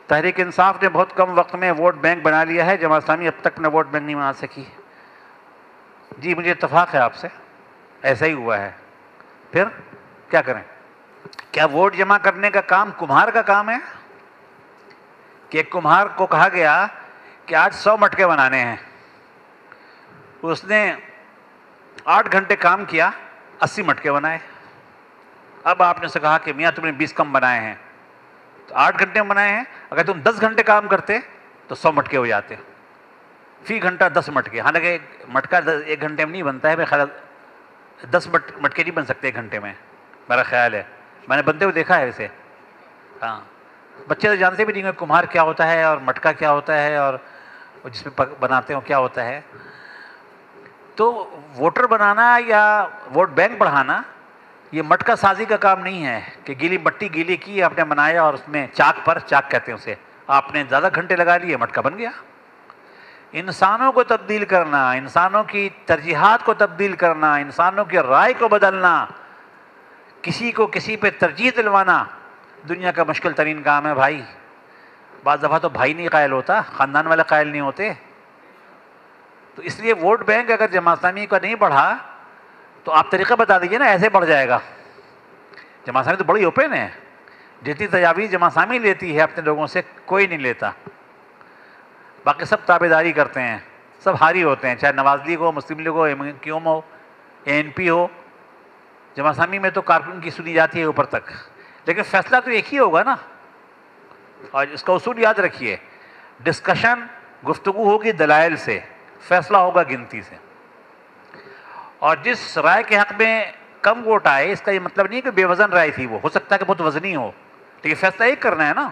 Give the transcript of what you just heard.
تحریک انصاف نے بہت کم وقت میں ووٹ بینک بنا لیا ہے، جماعت اسلامی اب تک اپنا ووٹ بینک نہیں بنا سکی. جی مجھے اتفاق ہے آپ سے، ایسا ہی ہوا ہے. پھر کیا کریں؟ کیا ووٹ جمع کرنے کا کام کمہار کا کام ہے؟ کہ ایک کمہار کو کہا گیا کہ آج 100 مٹکے بنانے ہیں، اس نے 8 گھنٹے کام کیا، 80 مٹکے بنائے. اب آپ نے سے کہا کہ میاں تم نے 20 کم بنائے ہیں، تو 8 گھنٹے میں بنائے ہیں، اگر تم 10 گھنٹے کام کرتے تو 100 مٹکے ہو جاتے. فی گھنٹہ 10 مٹکے، حالانکہ مٹکا 1 گھنٹے میں نہیں بنتا ہے، میرا خیال 10 مٹکے نہیں بن سکتے 1 گھنٹے میں، میرا خیال ہے. میں نے بنتے ہوئے دیکھا ہے ویسے. ہاں بچے تو جانتے بھی نہیں ہیں کمہار کیا ہوتا ہے اور مٹکا کیا ہوتا ہے اور جس پہ بناتے ہو کیا ہوتا ہے. تو ووٹر بنانا یا ووٹ بینک بڑھانا یہ مٹکا سازی کا کام نہیں ہے کہ گیلی مٹی گیلی کی آپ نے بنایا اور اس میں چاک کہتے ہیں اسے، آپ نے زیادہ گھنٹے لگا لیے مٹکا بن گیا. انسانوں کو تبدیل کرنا، انسانوں کی ترجیحات کو تبدیل کرنا، انسانوں کی رائے کو بدلنا، کسی کو کسی پہ ترجیح دلوانا دنیا کا مشکل ترین کام ہے بھائی. بعض دفعہ تو بھائی نہیں قائل ہوتا، خاندان والے قائل نہیں ہوتے. تو اس لیے ووٹ بینک اگر جماعت اسلامی کا نہیں بڑھا تو آپ طریقہ بتا دیجئے نا، ایسے بڑھ جائے گا. جماعت اسلامی تو بڑی اوپن ہے، جتنی تجاویز جماعت اسلامی لیتی ہے اپنے لوگوں سے کوئی نہیں لیتا. باقی سب تابع داری کرتے ہیں، سب حاری ہوتے ہیں، چاہے نواز لیگ ہو، مسلم لیگ ہو، کیوم ہو، ANP ہو. جماعت اسلامی میں تو کارکن کی سنی جاتی ہے اوپر تک، لیکن فیصلہ تو ایک ہی ہوگا نا. اور اس کا اصول یاد رکھیے، ڈسکشن گفتگو ہوگی دلائل سے، فیصلہ ہوگا گنتی سے. اور جس رائے کے حق میں کم ووٹ آئے اس کا یہ مطلب نہیں کہ بے وزن رائے تھی، وہ ہو سکتا ہے کہ بہت وزنی ہو، لیکن فیصلہ ایک کرنا ہے نا.